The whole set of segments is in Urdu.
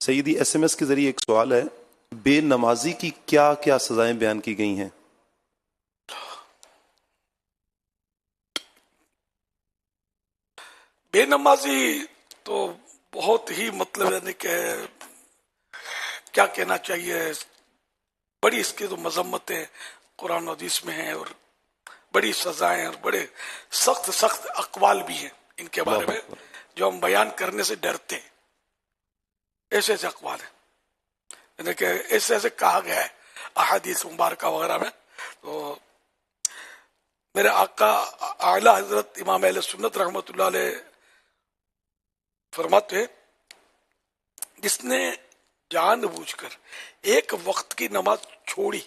سیدی ایس ایم ایس کے ذریعے ایک سوال ہے، بے نمازی کی کیا کیا سزائیں بیان کی گئی ہیں؟ بے نمازی تو بہت ہی مطلب یعنی کہ کیا کہنا چاہیے، بڑی اس کی تو مذمتیں قرآن و حدیث میں ہیں اور بڑی سزائیں اور بڑے سخت سخت اقوال بھی ہیں ان کے بارے میں جو ہم بیان کرنے سے ڈرتے ہیں۔ ایسے ایسے اقوال ہیں یعنی کہ ایسے ایسے کہا گیا ہے احادیث مبارکہ وغیرہ میں۔ تو میرے آقا اعلی حضرت امام اہل سنت رحمۃ اللہ علیہ فرماتے ہیں، جس نے جان بوجھ کر ایک وقت کی نماز چھوڑی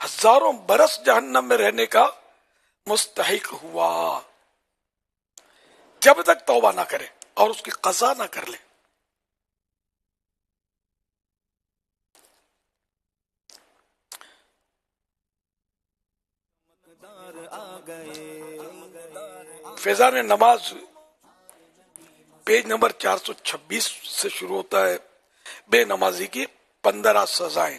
ہزاروں برس جہنم میں رہنے کا مستحق ہوا، جب تک توبہ نہ کرے اور اس کی قضا نہ کر لے۔ فیضان نماز پیج نمبر 426 سے شروع ہوتا ہے، بے نمازی کی 15 سزائیں۔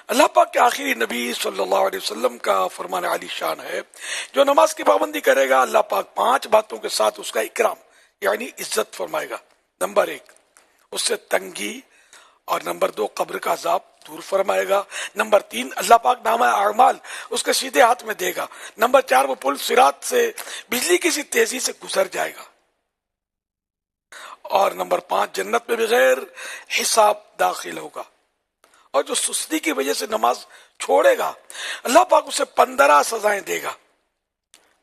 اللہ پاک کے آخری نبی صلی اللہ علیہ وسلم کا فرمان عالی شان ہے، جو نماز کی پابندی کرے گا اللہ پاک 5 باتوں کے ساتھ اس کا اکرام یعنی عزت فرمائے گا۔ نمبر 1 اس سے تنگی، اور نمبر 2 قبر کا عذاب دور فرمائے گا۔ نمبر 3 اللہ پاک نامہ اعمال اس کے سیدھے ہاتھ میں دے گا۔ نمبر 4 وہ پل صراط سے بجلی کی سی تیزی سے گزر جائے گا۔ اور نمبر 5 جنت میں بغیر حساب داخل ہوگا۔ اور جو سستی کی وجہ سے نماز چھوڑے گا اللہ پاک اسے 15 سزائیں دے گا،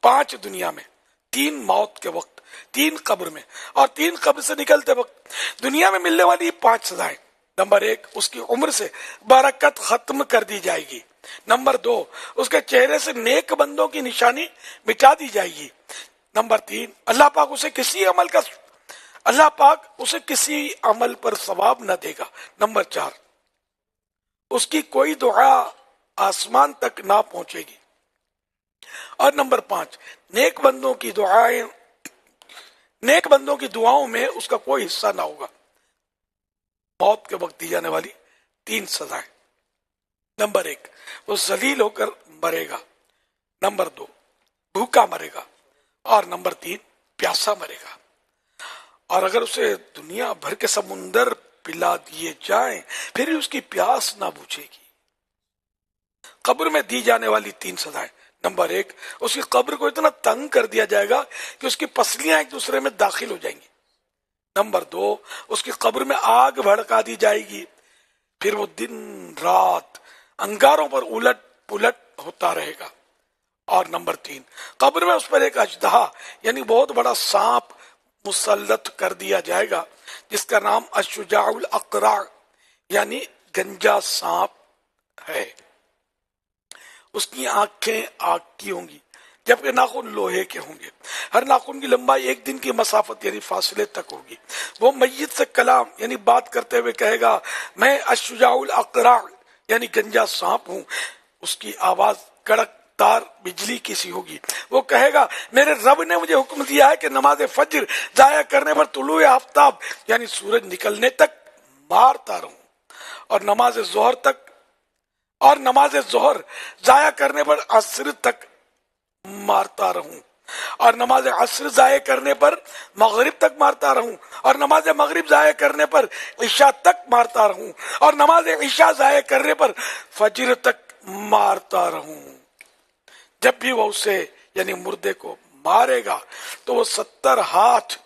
5 دنیا میں، 3 موت کے وقت، 3 قبر میں، اور 3 قبر سے نکلتے وقت۔ دنیا میں ملنے والی 5 سزائیں: نمبر 1 اس کی عمر سے برکت ختم کر دی جائے گی۔ نمبر 2 اس کے چہرے سے نیک بندوں کی نشانی مٹا دی جائے گی۔ نمبر 3 اللہ پاک اسے کسی عمل پر ثواب نہ دے گا۔ نمبر 4 اس کی کوئی دعا آسمان تک نہ پہنچے گی۔ اور نمبر 5 نیک بندوں کی دعاؤں میں اس کا کوئی حصہ نہ ہوگا۔ موت کے وقت دی جانے والی 3 سزائیں: نمبر 1 وہ ذلیل ہو کر مرے گا۔ نمبر 2 بھوکا مرے گا۔ اور نمبر 3 پیاسا مرے گا۔ اور اگر اسے دنیا بھر کے سمندر پلا دیے جائیں پھر اس کی پیاس نہ بجھے گی۔ قبر میں دی جانے والی 3 سزائیں: نمبر 1 اس کی قبر کو اتنا تنگ کر دیا جائے گا کہ اس کی پسلیاں ایک دوسرے میں داخل ہو جائیں گی۔ نمبر 2 اس کی قبر میں آگ بھڑکا دی جائے گی، پھر وہ دن رات انگاروں پر الٹ پلٹ ہوتا رہے گا۔ اور نمبر 3 قبر میں اس پر ایک اژدہا یعنی بہت بڑا سانپ مسلط کر دیا جائے گا، جس کا نام الشجاع الاقرع یعنی گنجا سانپ ہے۔ اس کی آنکھیں آگ کی ہوں گی جبکہ ناخن لوہے کے ہوں گے۔ ہر ناخن کی لمبائی 1 دن کی مسافت یعنی فاصلے تک ہوگی۔ وہ میت سے کلام یعنی بات کرتے ہوئے کہے گا، میں الشجاع الاقرع یعنی گنجا سانپ ہوں۔ اس کی آواز کڑک تار بجلی کی سی ہوگی۔ وہ کہے گا، میرے رب نے مجھے حکم دیا ہے کہ نماز فجر ضائع کرنے پر طلوع آفتاب یعنی سورج نکلنے تک مارتا رہوں، اور نماز ظہر ضائع کرنے پر عصر تک مارتا رہوں، اور نماز عصر ضائع کرنے پر مغرب تک مارتا رہوں، اور نماز مغرب ضائع کرنے پر عشاء تک مارتا رہوں، اور نماز عشاء ضائع کرنے پر فجر تک مارتا رہوں۔ جب بھی وہ اسے یعنی مردے کو مارے گا تو وہ 70 ہاتھ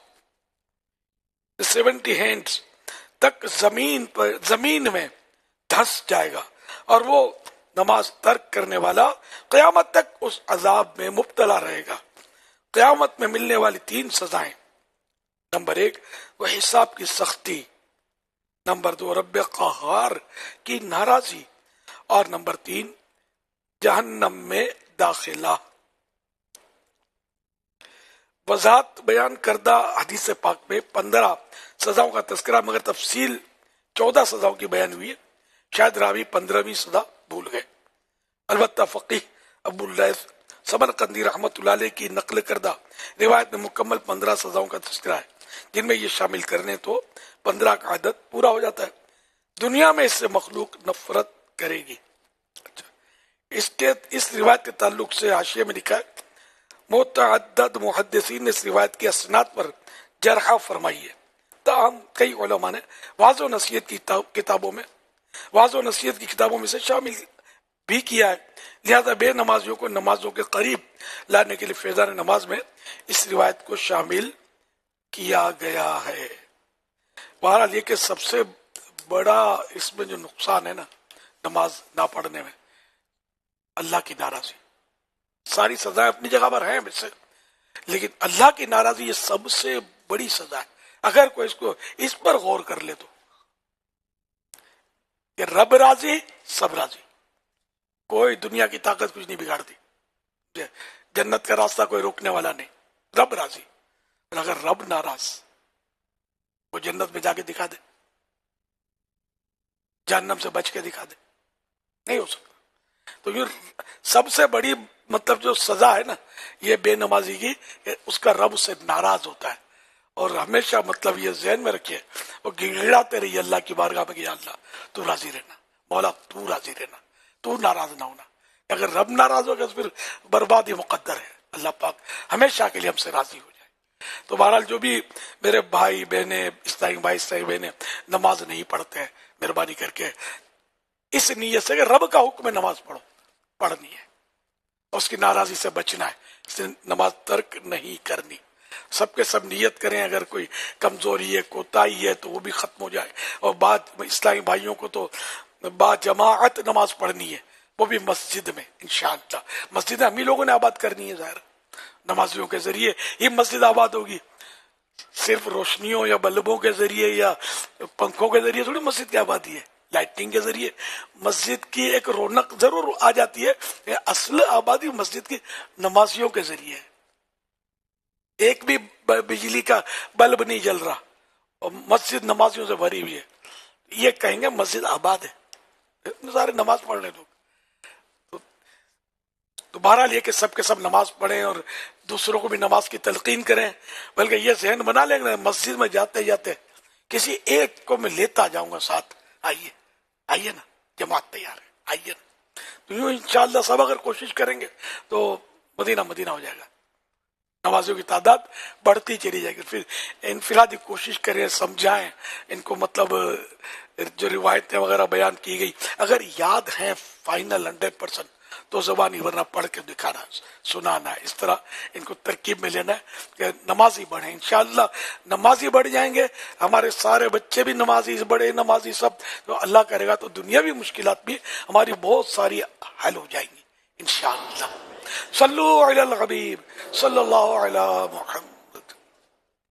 70 ہینڈز تک زمین میں دھس جائے گا، اور وہ نماز ترک کرنے والا قیامت تک اس عذاب میں مبتلا رہے گا۔ قیامت میں ملنے والی 3 سزائیں: نمبر 1 وہ حساب کی سختی، نمبر 2 رب قہار کی ناراضی، اور نمبر 3 جہنم میں داخلہ۔ وضاحت بیان کردہ حدیث پاک میں 15 سزاؤں کا تذکرہ مگر تفصیل 14 سزاؤں کی بیان ہوئی ہے۔ شاید راوی 15ویں سزا بھول گئے۔ البتہ فقیہ ابو اللیث سمرقندی رحمۃ اللہ علیہ کی نقل کردہ روایت میں مکمل 15 سزاؤں کا تذکرہ ہے، جن میں یہ شامل کرنے تو 15 کا عدد پورا ہو جاتا ہے. دنیا میں اس سے مخلوق نفرت کرے گی. اچھا، اس روایت کے تعلق سے حاشیے میں لکھا ہے متعدد محدثین نے اس روایت کی اسناد پر جرح فرمائی ہے. تاہم کئی علماء نے واضح و نصیحت کی کتابوں میں سے شامل بھی کیا ہے. لہذا بے نمازیوں کو نمازوں کے قریب لانے کے لیے فیضان نماز میں اس روایت کو شامل کیا گیا ہے. بہرحال یہ کہ سب سے بڑا اس میں جو نقصان ہے نا نماز نہ پڑھنے میں، اللہ کی ناراضی. ساری سزائیں اپنی جگہ پر ہیں ویسے، لیکن اللہ کی ناراضی یہ سب سے بڑی سزا ہے. اگر کوئی اس پر غور کر لے تو کہ رب راضی سب راضی، کوئی دنیا کی طاقت کچھ نہیں بگاڑتی. جنت کا راستہ کوئی روکنے والا نہیں، رب راضی. اور اگر رب ناراض، وہ جنت میں جا کے دکھا دے، جہنم سے بچ کے دکھا دے، نہیں ہو سکتا. تو یہ سب سے بڑی مطلب جو سزا ہے نا یہ بے نمازی کی، کہ اس کا رب سے ناراض ہوتا ہے. اور ہمیشہ مطلب یہ ذہن میں رکھیے، وہ گڑگڑاتے رہیے اللہ کی بارگاہ میں کہ یا اللہ تو راضی رہنا، مولا تو راضی رہنا، تو ناراض نہ ہونا. اگر رب ناراض ہوگا تو پھر بربادی مقدر ہے. اللہ پاک ہمیشہ کے لیے ہم سے راضی ہو جائے. تو بہرحال جو بھی میرے بھائی بہنیں، اسلامی بھائی اسلامی بہنیں نماز نہیں پڑھتے ہیں، مہربانی کر کے اس نیت سے کہ رب کا حکم ہے نماز پڑھنی ہے، اس کی ناراضی سے بچنا ہے، اس سے نماز ترک نہیں کرنی. سب کے سب نیت کریں، اگر کوئی کمزوری ہے کوتاہی ہے تو وہ بھی ختم ہو جائے. اور بعد اسلامی بھائیوں کو تو با جماعت نماز پڑھنی ہے، وہ بھی مسجد میں انشاءاللہ. مسجد ہم ہی لوگوں نے آباد کرنی ہے، ظاہر نمازیوں کے ذریعے یہ مسجد آباد ہوگی. صرف روشنیوں یا بلبوں کے ذریعے یا پنکھوں کے ذریعے تھوڑی مسجد کی آبادی ہے. لائٹنگ کے ذریعے مسجد کی ایک رونق ضرور آ جاتی ہے، اصل آبادی مسجد کی نمازیوں کے ذریعے ہے. ایک بھی بجلی کا بلب نہیں جل رہا اور مسجد نمازیوں سے بھری ہوئی ہے، یہ کہیں گے مسجد آباد ہے، سارے نماز پڑھ رہے لوگ. تو بہرحال یہ کہ سب کے سب نماز پڑھیں اور دوسروں کو بھی نماز کی تلقین کریں. بلکہ یہ ذہن بنا لیں گے مسجد میں جاتے جاتے کسی ایک کو میں لیتا جاؤں گا ساتھ، آئیے نا، جماعت تیار ہے، آئیے نا. تو یوں انشاءاللہ سب اگر کوشش کریں گے تو مدینہ ہو جائے گا. نمازیوں کی تعداد بڑھتی چلی جائے گی. پھر انفرادی کوشش کریں، سمجھائیں ان کو، مطلب جو روایتیں وغیرہ بیان کی گئی اگر یاد ہیں فائنل 100% تو زبانی، ورنہ پڑھ کے دکھانا، سنانا ہے. اس طرح ان کو ترکیب میں لینا ہے کہ نمازی بڑھیں. انشاءاللہ نمازی بڑھ جائیں گے، ہمارے سارے بچے بھی نمازی، بڑے نمازی سب، تو اللہ کرے گا تو دنیاوی مشکلات بھی ہماری بہت ساری حل ہو جائیں گی انشاءاللہ. صلو علی الحبیب صلی اللہ علی محمد.